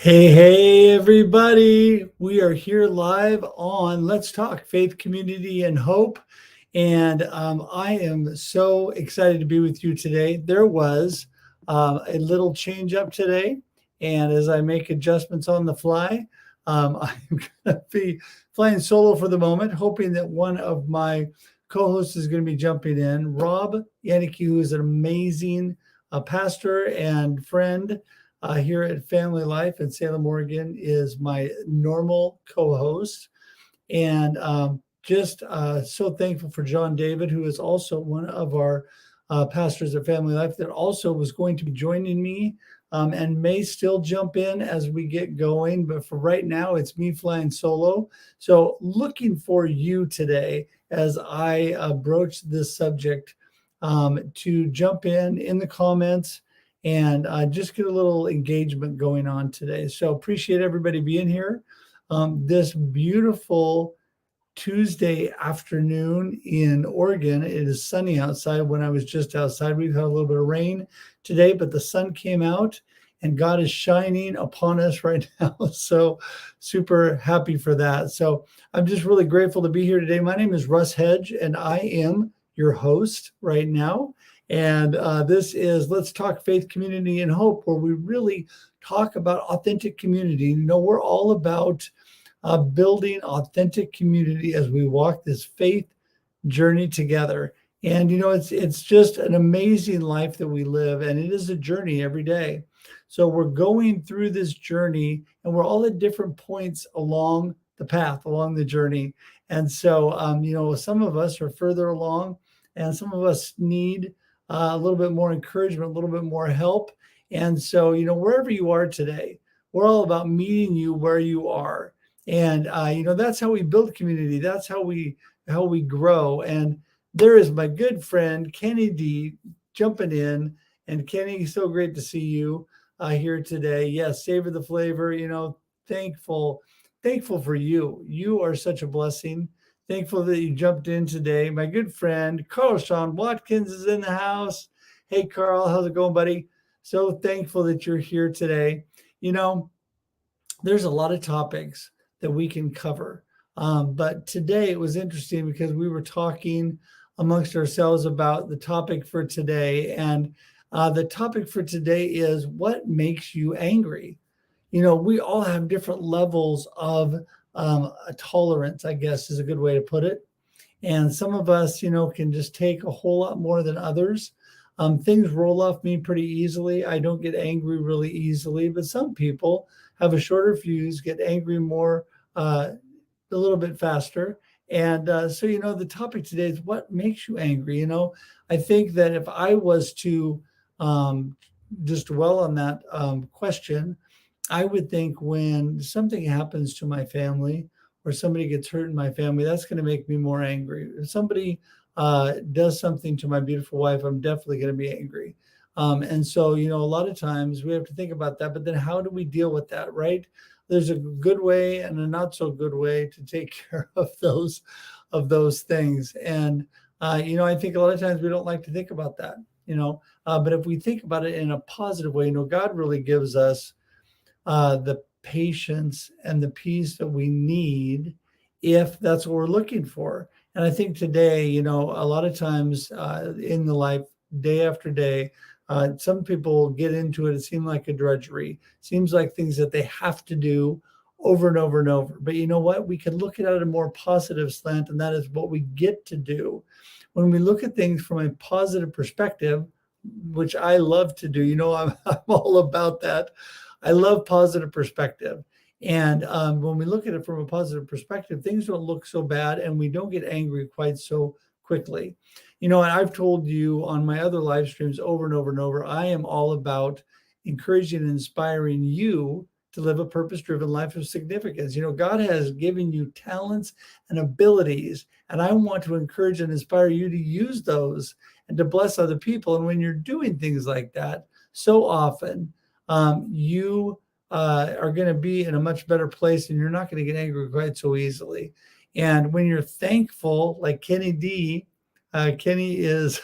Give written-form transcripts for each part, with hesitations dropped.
Hey, everybody. We are here live on Let's Talk Faith, Community, and Hope. And I am so excited to be with you today. There was a little change up today. And as I make adjustments on the fly, I'm going to be flying solo for the moment, hoping that one of my co hosts is going to be jumping in. Rob Yannicki, who is an amazing pastor and friend here at Family Life in Salem, Oregon, is my normal co-host. And just so thankful for John David, who is also one of our pastors at Family Life that also was going to be joining me and may still jump in as we get going. But for right now, it's me flying solo. So looking for you today as I broach this subject to jump in the comments and just get a little engagement going on today. So appreciate everybody being here. This beautiful Tuesday afternoon in Oregon. It is sunny outside. When I was just outside, we've had a little bit of rain today, but the sun came out and God is shining upon us right now. So super happy for that. So I'm just really grateful to be here today. My name is Russ Hedge, and I am your host right now. And this is Let's Talk Faith, Community, and Hope, where we really talk about authentic community. You know, we're all about building authentic community as we walk this faith journey together. And you know, it's just an amazing life that we live, and it is a journey every day. So we're going through this journey, and we're all at different points along the path, along the journey. And so, you know, some of us are further along, and some of us need a little bit more encouragement, a little bit more help. And so, you know, wherever you are today, we're all about meeting you where you are. And you know, that's how we build community. That's how we grow. And there is my good friend Kenny D jumping in. And Kenny, so great to see you here today. Yes, savor the flavor. You know, thankful for you. You are such a blessing. Thankful that you jumped in today. My good friend Carl Sean Watkins is in the house. Hey, Carl, how's it going, buddy? So thankful that you're here today. You know, there's a lot of topics that we can cover. But today it was interesting because we were talking amongst ourselves about the topic for today. And the topic for today is what makes you angry? You know, we all have different levels of a tolerance, I guess is a good way to put it. And some of us, you know, can just take a whole lot more than others. Things roll off me pretty easily. I don't get angry really easily, but some people have a shorter fuse, get angry more, a little bit faster. And so, you know, the topic today is what makes you angry. You know, I think that if I was to just dwell on that question, I would think when something happens to my family or somebody gets hurt in my family, that's going to make me more angry. If somebody does something to my beautiful wife, I'm definitely going to be angry. And so, you know, a lot of times we have to think about that, but then how do we deal with that, right? There's a good way and a not so good way to take care of those things. And, you know, I think a lot of times we don't like to think about that, you know, but if we think about it in a positive way, you know, God really gives us the patience and the peace that we need if that's what we're looking for. And I think today, you know, a lot of times in the life, day after day, some people get into it. It seems like a drudgery. Seems like things that they have to do over and over and over. But you know what? We can look at it at a more positive slant, and that is what we get to do. When we look at things from a positive perspective, which I love to do, you know, I'm all about that. I love positive perspective. And when we look at it from a positive perspective, things don't look so bad and we don't get angry quite so quickly. You know, and I've told you on my other live streams over and over and over, I am all about encouraging and inspiring you to live a purpose-driven life of significance. You know, God has given you talents and abilities, and I want to encourage and inspire you to use those and to bless other people. And when you're doing things like that, so often you are going to be in a much better place, and you're not going to get angry quite so easily. And when you're thankful, like Kenny D, Kenny is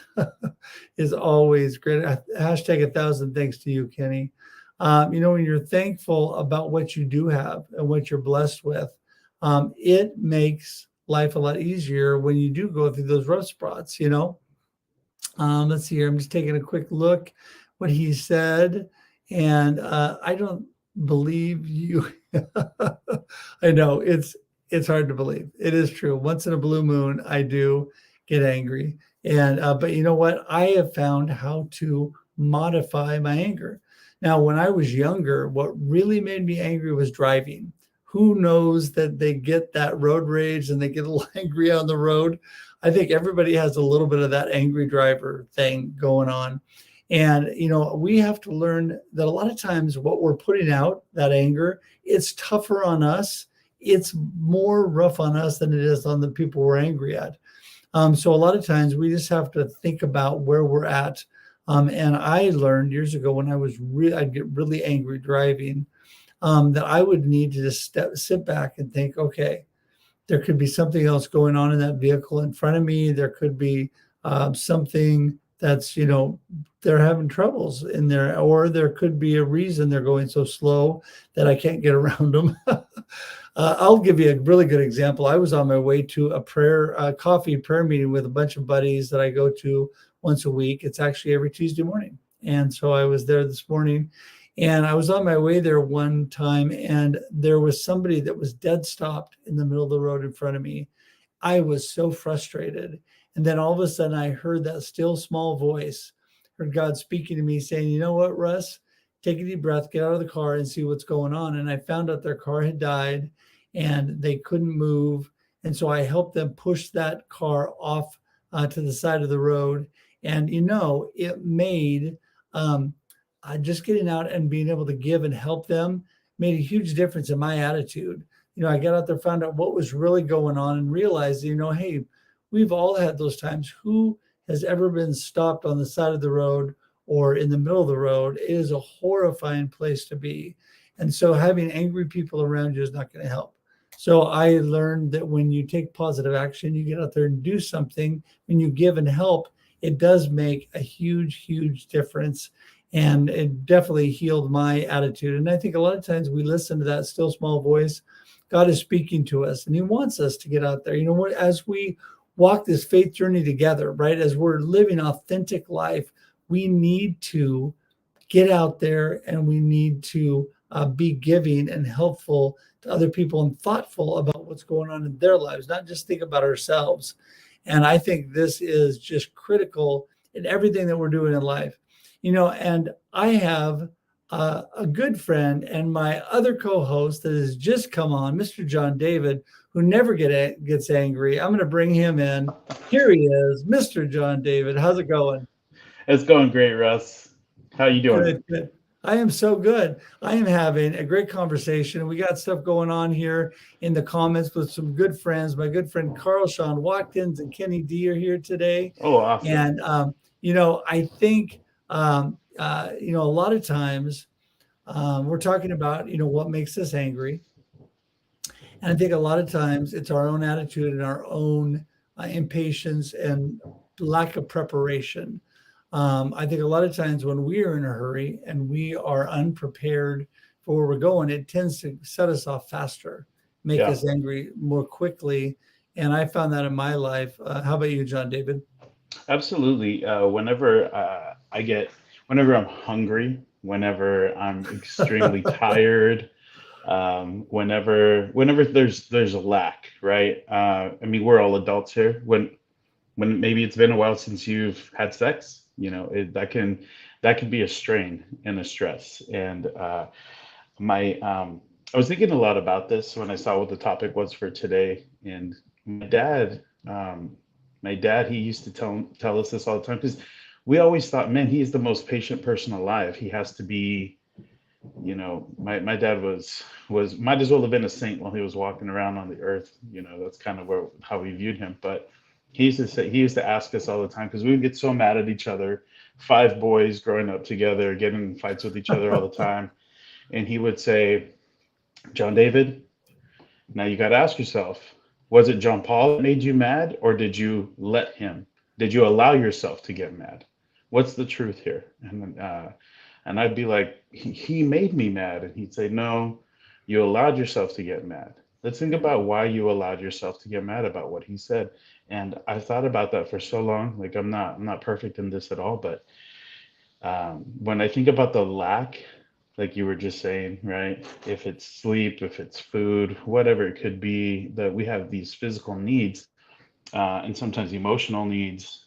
is always great. Hashtag 1,000 thanks to you, Kenny. When you're thankful about what you do have and what you're blessed with, it makes life a lot easier when you do go through those rough spots. Let's see here. I'm just taking a quick look what he said, and I don't believe you. I know it's hard to believe. It is true. Once in a blue moon, I do get angry, and but you know what? I have found how to modify my anger. Now, when I was younger, what really made me angry was driving. Who knows that they get that road rage and they get a little angry on the road? I think everybody has a little bit of that angry driver thing going on. And, we have to learn that a lot of times what we're putting out, that anger, it's tougher on us. It's more rough on us than it is on the people we're angry at. So a lot of times we just have to think about where we're at. And I learned years ago when I'd get really angry driving, that I would need to just sit back and think, okay, there could be something else going on in that vehicle in front of me. There could be something that's, they're having troubles in there, or there could be a reason they're going so slow that I can't get around them. I'll give you a really good example. I was on my way to a coffee prayer meeting with a bunch of buddies that I go to once a week. It's actually every Tuesday morning. And so I was there this morning, and I was on my way there one time, and there was somebody that was dead stopped in the middle of the road in front of me. I was so frustrated. And then all of a sudden I heard that still small voice, heard God speaking to me saying, you know what, Russ, take a deep breath, get out of the car and see what's going on. And I found out their car had died and they couldn't move. And so I helped them push that car off to the side of the road. And, it made just getting out and being able to give and help them made a huge difference in my attitude. I got out there, found out what was really going on, and realized, hey, we've all had those times. Who has ever been stopped on the side of the road or in the middle of the road? It is a horrifying place to be. And so having angry people around you is not going to help. So I learned that when you take positive action, you get out there and do something, when you give and help, it does make a huge, huge difference. And it definitely healed my attitude. And I think a lot of times we listen to that still small voice. God is speaking to us and he wants us to get out there. As we walk this faith journey together, right? As we're living authentic life, we need to get out there and we need to be giving and helpful to other people and thoughtful about what's going on in their lives, not just think about ourselves. And I think this is just critical in everything that we're doing in life. And I have a good friend and my other co-host that has just come on, Mr. John David, who never gets angry. I'm going to bring him in. Here he is, Mr. John David. How's it going? It's going great, Russ. How you doing? Good. I am so good. I am having a great conversation. We got stuff going on here in the comments with some good friends. My good friend Carl Sean Watkins and Kenny D are here today. Oh, awesome. And, I think, a lot of times we're talking about, what makes us angry. And I think a lot of times it's our own attitude and our own impatience and lack of preparation. I think a lot of times when we are in a hurry and we are unprepared for where we're going, it tends to set us off faster, make us angry more quickly. And I found that in my life. How about you, John David? Absolutely. Whenever whenever I'm hungry, whenever I'm extremely tired, whenever there's a lack, right? We're all adults here. When maybe it's been a while since you've had sex, that can be a strain and a stress. And I was thinking a lot about this when I saw what the topic was for today. And my dad, he used to tell us this all the time because we always thought, man, he is the most patient person alive. He has to be, my dad was might as well have been a saint while he was walking around on the earth. That's kind of how we viewed him. But he used to ask us all the time because we would get so mad at each other. 5 boys growing up together, getting in fights with each other all the time. And he would say, John David, now you got to ask yourself, was it John Paul that made you mad, or did you let him? Did you allow yourself to get mad? What's the truth here? And And I'd be like, he made me mad. And he'd say, no, you allowed yourself to get mad. Let's think about why you allowed yourself to get mad about what he said. And I thought about that for so long. Like I'm not perfect in this at all, but when I think about the lack, like you were just saying, right? If it's sleep, if it's food, whatever it could be, that we have these physical needs and sometimes emotional needs.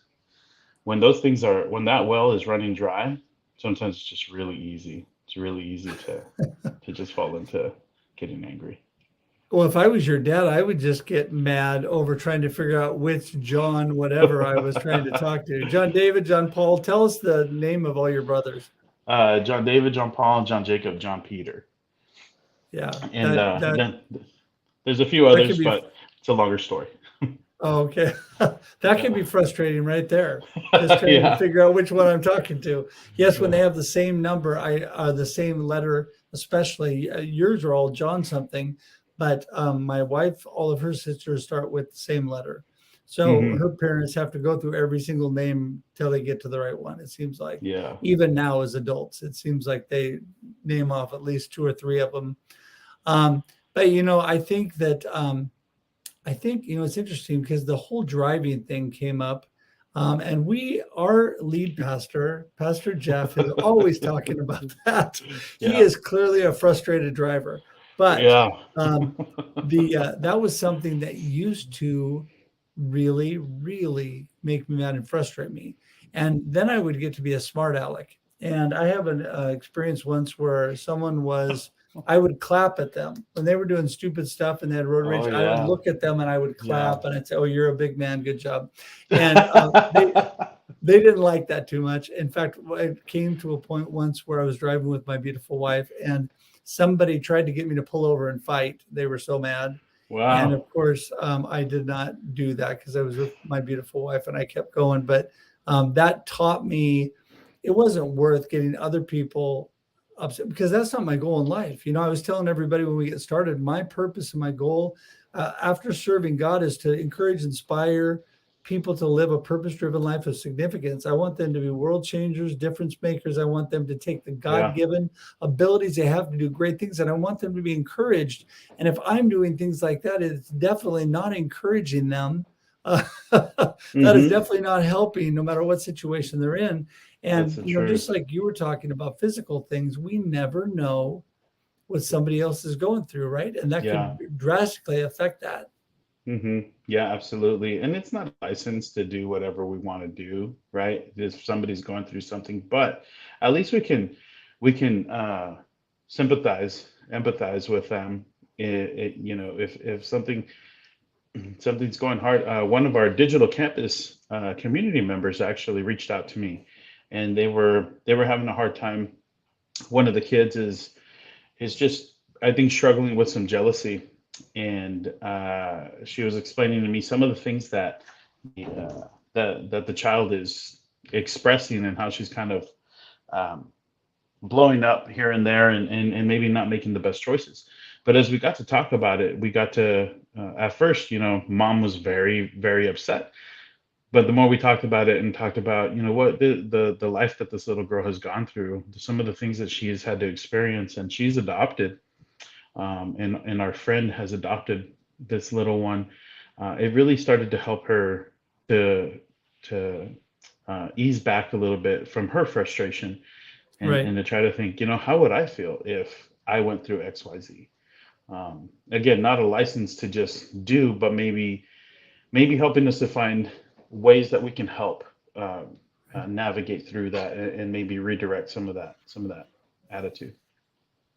When those things are, when that well is running dry, sometimes it's just really easy. It's really easy to just fall into getting angry. Well, if I was your dad, I would just get mad over trying to figure out which John, whatever I was trying to talk to. John David, John Paul, tell us the name of all your brothers. John David, John Paul, John Jacob, John Peter, Yeah, and that then there's a few that can others, be but it's a longer story. oh, okay. That can Yeah, be frustrating right there. Just trying to yeah, figure out which one I'm talking to. Yes, when they yeah, have the same number, the same letter, especially yours are all John something, but my wife, all of her sisters start with the same letter. So hmm her parents have to go through every single name till they get to the right one. It seems like yeah, even now as adults, it seems like they name off at least two or three of them. Um, but I think, it's interesting because the whole driving thing came up. And our lead pastor, Pastor Jeff, is always talking about that. He yeah, is clearly a frustrated driver, but yeah, um, that was something that used to really, really make me mad and frustrate me. And then I would get to be a smart aleck. And I have an experience once where I would clap at them when they were doing stupid stuff and they had road oh rage. I would yeah, look at them and I would yeah. clap and I'd say, "Oh, you're a big man. Good job." And they didn't like that too much. In fact, it came to a point once where I was driving with my beautiful wife and somebody tried to get me to pull over and fight. They were so mad. And Wow. of course, I did not do that because I was with my beautiful wife and I kept going. But that taught me it wasn't worth getting other people upset because that's not my goal in life. I was telling everybody when we get started, my purpose and my goal after serving God is to encourage, inspire people to live a purpose driven life of significance. I want them to be world changers, difference makers. I want them to take the God Yeah. given abilities they have to do great things. And I want them to be encouraged. And if I'm doing things like that, it's definitely not encouraging them. That is hmm definitely not helping no matter what situation they're in. That's And, the just truth. like you were talking about physical things, we never know what somebody else is going through, right? And that Yeah. could drastically affect that. Yeah, absolutely. And it's not a license to do whatever we want to do, right? If somebody's going through something, but at least we can sympathize, empathize with them. If something's going hard. One of our digital campus community members actually reached out to me, and they were having a hard time. One of the kids is just, I think, struggling with some jealousy, and she was explaining to me some of the things that the child is expressing and how she's kind of um, blowing up here and there, and maybe not making the best choices. But as we got to talk about it, we got to at first, mom was very, very upset. But the more we talked about it and talked about, what the life that this little girl has gone through, some of the things that she has had to experience, and she's adopted, and our friend has adopted this little one. It really started to help her to ease back a little bit from her frustration, Right. and to try to think, how would I feel if I went through XYZ? Again, not a license to just do, but maybe helping us to find ways that we can help navigate through that, and maybe redirect some of that attitude.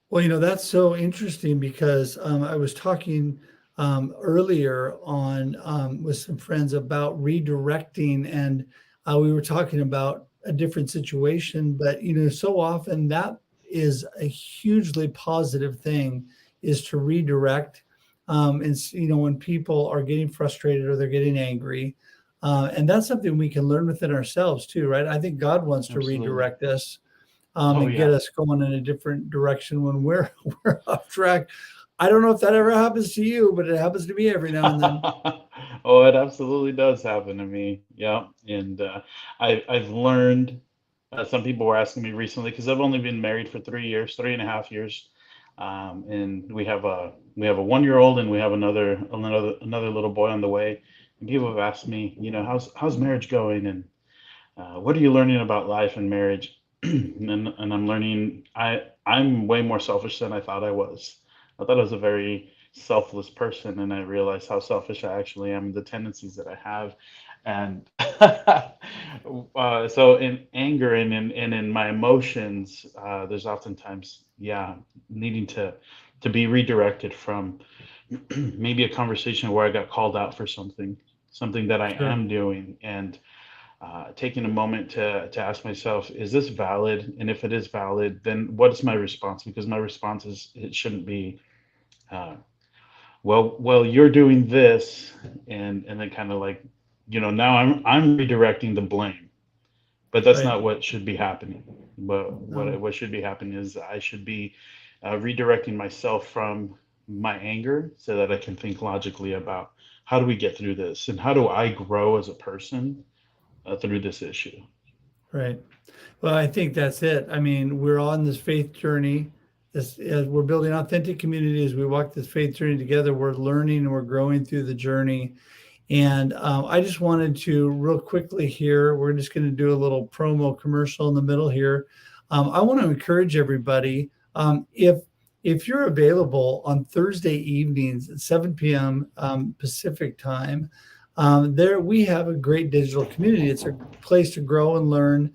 Well, that's so interesting because I was talking earlier on with some friends about redirecting, and we were talking about a different situation. But so often that is a hugely positive thing, is to redirect. When people are getting frustrated or they're getting angry, and that's something we can learn within ourselves too, right? I think God wants to Absolutely. redirect us Oh and get yeah. us going in a different direction when we're we're off track. I don't know if that ever happens to you, but it happens to me every now and then. Oh, it absolutely does happen to me. Yeah, and I've learned Some people were asking me recently because I've only been married for 3 years, 3.5 years, and we have a 1 year old and we have another little boy on the way. And people have asked me, how's marriage going, and what are you learning about life and marriage? And I'm learning I'm way more selfish than I thought I was. I thought I was a very selfless person, and I realized how selfish I actually am, the tendencies that I have. And so in anger and in my emotions, there's oftentimes, yeah, needing to be redirected from maybe a conversation where I got called out for something that I Sure. am doing, and taking a moment to ask myself, is this valid? And if it is valid, then what is my response? Because my response is, it shouldn't be, uh, well, you're doing this, and then kind of like, now I'm redirecting the blame, but that's Right. not what should be happening. But No. what should be happening is I should be redirecting myself from my anger so that I can think logically about how do we get through this, and how do I grow as a person through this issue. Right. Well, I think that's it. I mean, we're on this faith journey. As we're building authentic community, as we walk this faith journey together, we're learning and we're growing through the journey. And I just wanted to real quickly here, we're just going to do a little promo commercial in the middle here. I want to encourage everybody, if you're available on Thursday evenings at 7 p.m. Pacific time, there we have a great digital community. It's a place to grow and learn,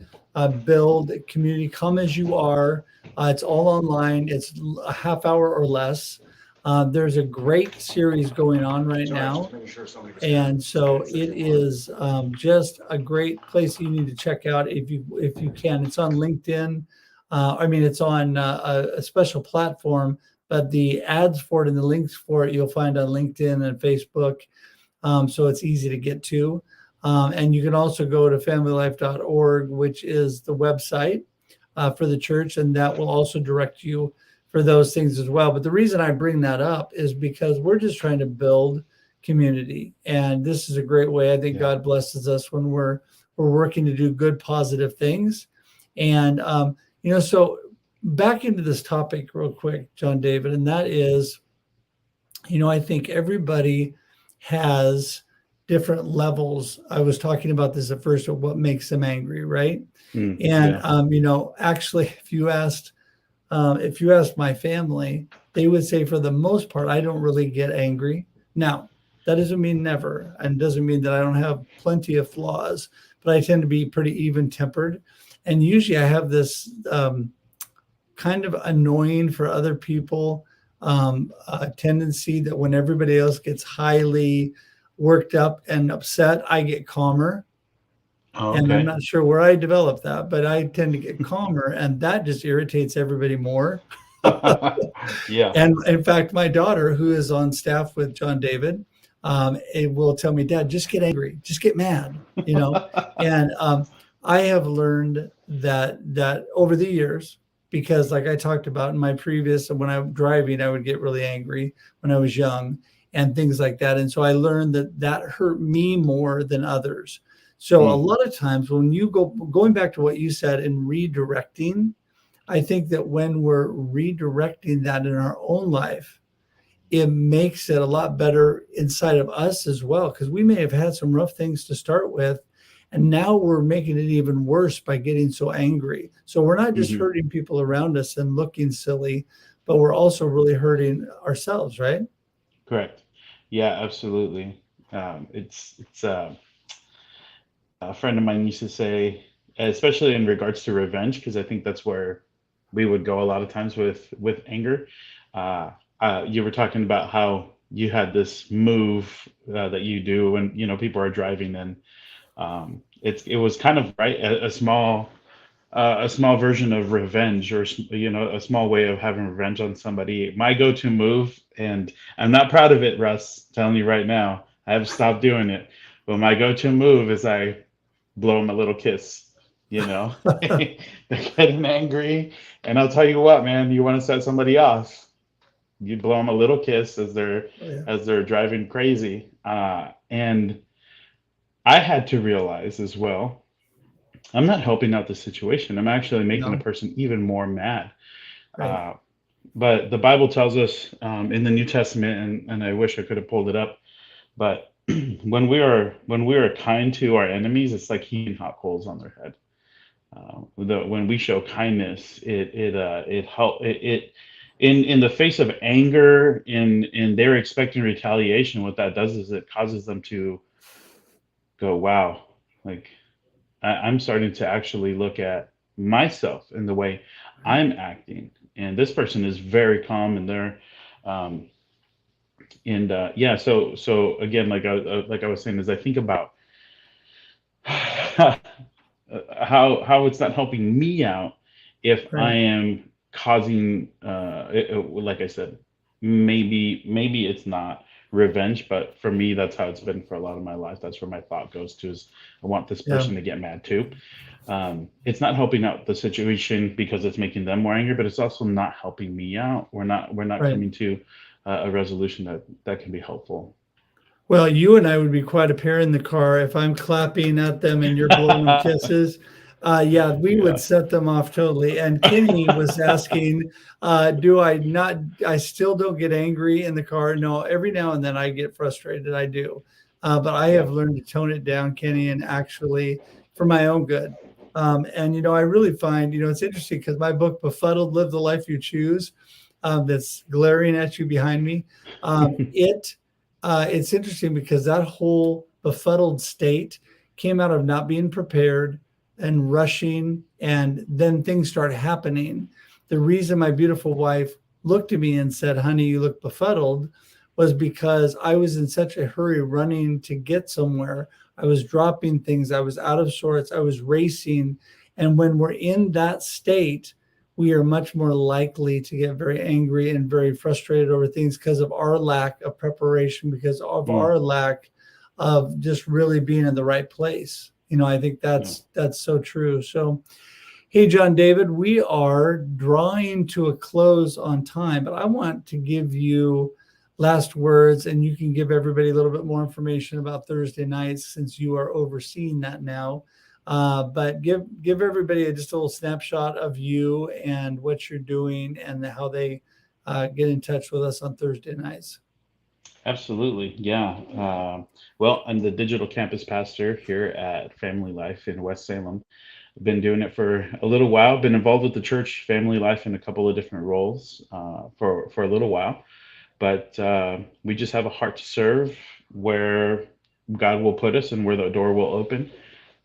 build a community. Come as you are. It's all online. It's a half hour or less. There's a great series going on right now, and so it is just a great place you need to check out if you can. It's on LinkedIn. I mean, it's on a special platform, but the ads for it and the links for it you'll find on LinkedIn and Facebook. So it's easy to get to. And you can also go to familylife.org, which is the website for the church, and that will also direct you for those things as well. But the reason I bring that up is because we're just trying to build community, and this is a great way. I think Yeah. God blesses us when we're working to do good, positive things. And so back into this topic real quick, John David, and that is, I think everybody has different levels. I was talking about this at first, of what makes them angry, right? And Yeah. actually, if you ask my family, they would say for the most part, I don't really get angry. Now, that doesn't mean never, and doesn't mean that I don't have plenty of flaws, but I tend to be pretty even tempered. And usually I have this kind of annoying for other people tendency that when everybody else gets highly worked up and upset, I get calmer. Oh, And I'm okay. not sure where I developed that, but I tend to get calmer, and that just irritates everybody more. Yeah. And in fact, my daughter, who is on staff with John David, it will tell me, Dad, just get angry, just get mad. And I have learned that over the years, because like I talked about in my previous, when I'm driving, I would get really angry when I was young and things like that. And so I learned that hurt me more than others. So a Mm, lot of times when you going back to what you said in redirecting, I think that when we're redirecting that in our own life, it makes it a lot better inside of us as well, because we may have had some rough things to start with, and now we're making it even worse by getting so angry. So we're not just mhm. hurting people around us and looking silly, but we're also really hurting ourselves, right? Correct. Yeah, absolutely. It's a friend of mine used to say, especially in regards to revenge, because I think that's where we would go a lot of times with anger. Uh, you were talking about how you had this move that you do when people are driving, and it was kind of right, a small version of revenge, or a small way of having revenge on somebody. My go-to move, and I'm not proud of it, Russ, telling you right now, I have stopped doing it, but my go-to move is I blow them a little kiss. They're getting angry, and I'll tell you what, man, you want to set somebody off, you blow them a little kiss as they're Oh, yeah. driving crazy. And I had to realize as well, I'm not helping out the situation. I'm actually making a No, person even more mad. right, Uh, but the Bible tells us in the New Testament, and I wish I could have pulled it up, but when we are kind to our enemies, it's like heaping hot coals on their head. When we show kindness, it help it in the face of anger, in they're expecting retaliation. What that does is it causes them to go, wow, like I'm starting to actually look at myself in the way I'm acting, and this person is very calm, and they're um, and yeah. So again, like I was saying, as I think about how it's not helping me out if I right. am causing like I said, maybe it's not revenge, but for me that's how it's been for a lot of my life. That's where my thought goes to, is I want this Yeah, person to get mad too. It's not helping out the situation because it's making them more angry, but it's also not helping me out. We're not right. coming to a resolution that can be helpful. Well, you and I would be quite a pair in the car if I'm clapping at them and you're blowing them kisses. Yeah, we would Yeah. set them off totally. And Kenny was asking, do I not, I still don't get angry in the car. No, every now and then I get frustrated. I do. But I Yeah. have learned to tone it down, Kenny, and actually for my own good. And, I really find, it's interesting because my book, Befuddled, Live the Life You Choose, that's glaring at you behind me. It's interesting because that whole befuddled state came out of not being prepared and rushing, and then things start happening. The reason my beautiful wife looked at me and said, "Honey, you look befuddled," was because I was in such a hurry running to get somewhere. I was dropping things, I was out of sorts, I was racing. And when we're in that state, we are much more likely to get very angry and very frustrated over things because of our lack of preparation, because of Mm, our lack of just really being in the right place. I think yeah. that's so true. So, hey, John David, we are drawing to a close on time, but I want to give you last words, and you can give everybody a little bit more information about Thursday nights since you are overseeing that now. But give everybody just a little snapshot of you and what you're doing and how they get in touch with us on Thursday nights. Absolutely. Yeah. Well, I'm the digital campus pastor here at Family Life in West Salem. I've been doing it for a little while, been involved with the church family life in a couple of different roles for a little while. But we just have a heart to serve where God will put us and where the door will open.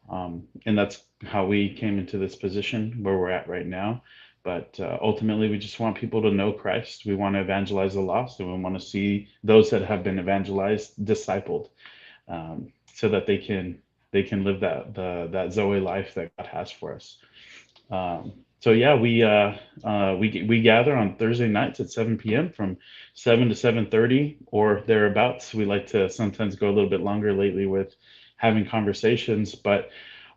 And that's how we came into this position where we're at right now. But ultimately, we just want people to know Christ. We want to evangelize the lost, and we want to see those that have been evangelized discipled, so that they can live that Zoe life that God has for us. So yeah, we gather on Thursday nights at 7 p.m. from 7 to 7:30 or thereabouts. We like to sometimes go a little bit longer lately with having conversations, but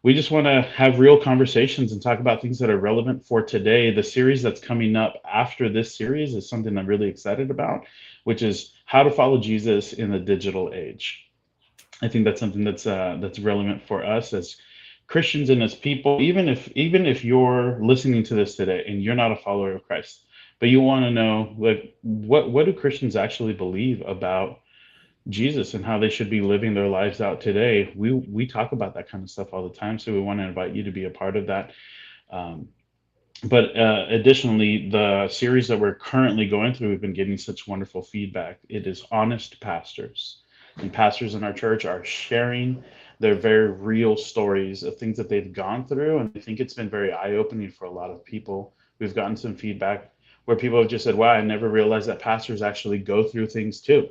we just want to have real conversations and talk about things that are relevant for today. The series that's coming up after this series is something I'm really excited about, which is how to follow Jesus in the digital age. I think that's something that's relevant for us as Christians and as people. Even if you're listening to this today and you're not a follower of Christ, but you want to know, like, what do Christians actually believe about Jesus and how they should be living their lives out today. We talk about that kind of stuff all the time, so we want to invite you to be a part of that. Um, but additionally, the series that we're currently going through, we've been getting such wonderful feedback. It is Honest Pastors. And pastors in our church are sharing their very real stories of things that they've gone through. And I think it's been very eye opening for a lot of people. We've gotten some feedback where people have just said, wow, I never realized that pastors actually go through things too.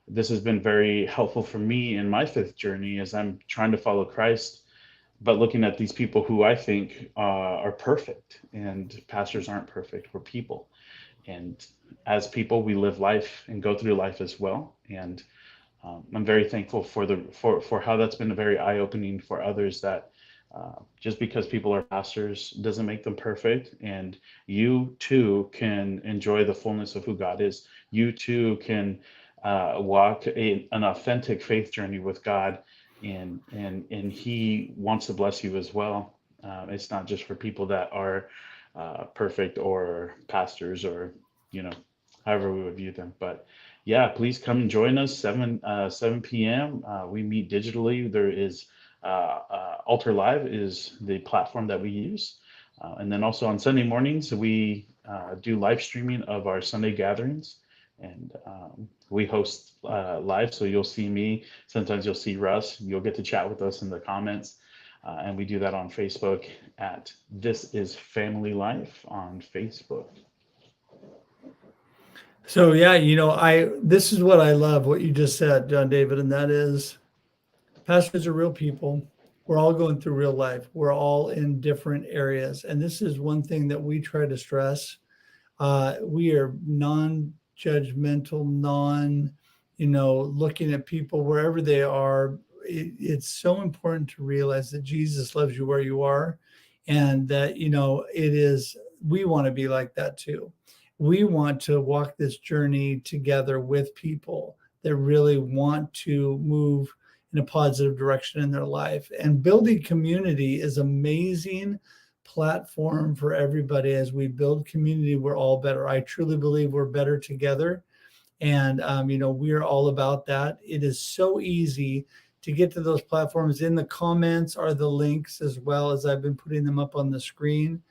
This has been very helpful for me in my faith journey as I'm trying to follow Christ, but looking at these people who I think are perfect, and pastors aren't perfect. We're people, and as people, we live life and go through life as well. And I'm very thankful for how that's been very eye opening for others. That just because people are pastors doesn't make them perfect, and you too can enjoy the fullness of who God is. You too can walk an authentic faith journey with God, and He wants to bless you as well. It's not just for people that are perfect or pastors or, however we would view them. But yeah, please come and join us 7 p.m. We meet digitally. There is Altar Live is the platform that we use. And then also on Sunday mornings, we do live streaming of our Sunday gatherings. And we host live, so you'll see me. Sometimes you'll see Russ. You'll get to chat with us in the comments. And we do that on Facebook at This Is Family Life on Facebook. So yeah, this is what I love, what you just said, John David, and that is pastors are real people. We're all going through real life. We're all in different areas. And this is one thing that we try to stress. We are non-judgmental, looking at people wherever they are. It's so important to realize that Jesus loves you where you are, and that, we want to be like that too. We want to walk this journey together with people that really want to move in a positive direction in their life. And building community is amazing platform for everybody. As we build community, we're all better. I truly believe we're better together. And, we're all about that. It is so easy to get to those platforms. In the comments are the links, as well as I've been putting them up on the screen.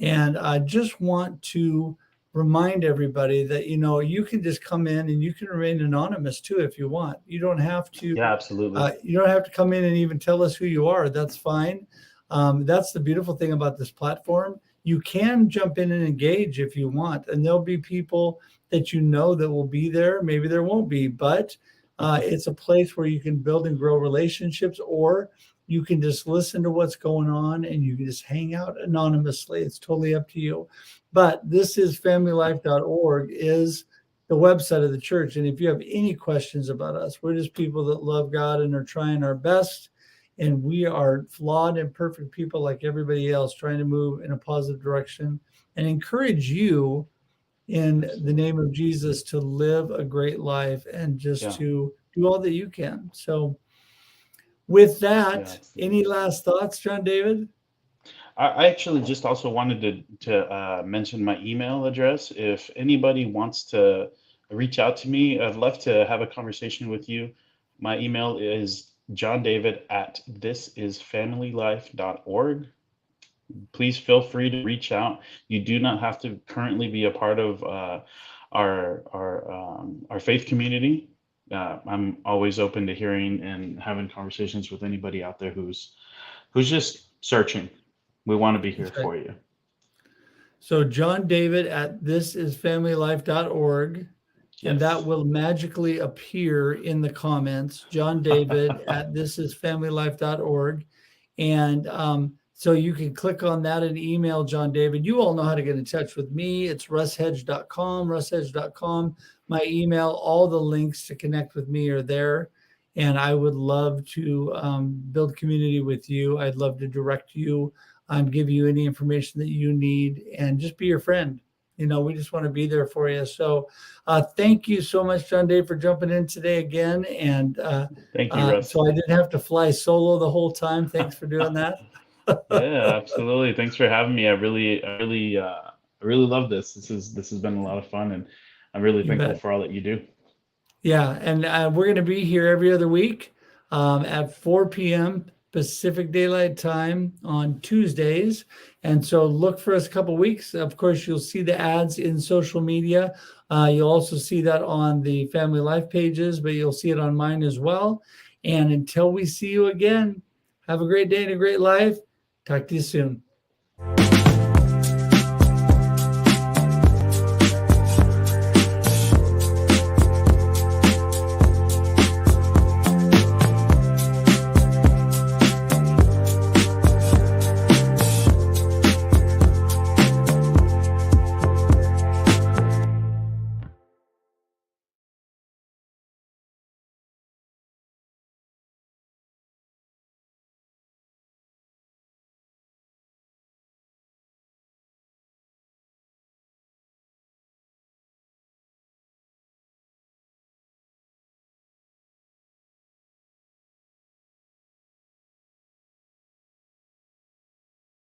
And I just want to remind everybody that, you can just come in and you can remain anonymous too, if you want. You don't have to. Yeah, absolutely. You don't have to come in and even tell us who you are. That's fine. That's the beautiful thing about this platform. You can jump in and engage if you want, and there'll be people that that will be there. Maybe there won't be, but it's a place where you can build and grow relationships, or you can just listen to what's going on and you can just hang out anonymously. It's totally up to you. But this is familylife.org is the website of the church. And if you have any questions about us, we're just people that love God and are trying our best. And we are flawed and perfect people like everybody else, trying to move in a positive direction and encourage you in the name of Jesus to live a great life and just to do all that you can. So with that, any last thoughts, John David? I actually just also wanted to mention my email address. If anybody wants to reach out to me, I'd love to have a conversation with you. My email is johndavid@thisisfamilylife.org. Please feel free to reach out. You do not have to currently be a part of our faith community. I'm always open to hearing and having conversations with anybody out there who's just searching. We want to be here for you. So John David at thisisfamilylife.org, and that will magically appear in the comments. John David at thisisfamilylife.org. And so you can click on that and email John David. You all know how to get in touch with me. It's russhedge.com. My email, all the links to connect with me are there. And I would love to build community with you. I'd love to direct you and give you any information that you need and just be your friend. We just want to be there for you. So thank you so much, John Dave, for jumping in today again. And thank you, Russ. So I didn't have to fly solo the whole time. Thanks for doing that. Yeah, absolutely. Thanks for having me. I really love this. This has been a lot of fun, and I'm really thankful for all that you do. Yeah, and we're going to be here every other week at 4 p.m. Pacific Daylight Time on Tuesdays. And so look for us a couple of weeks. Of course, you'll see the ads in social media. You'll also see that on the Family Life pages, but you'll see it on mine as well. And until we see you again, have a great day and a great life. Talk to you soon.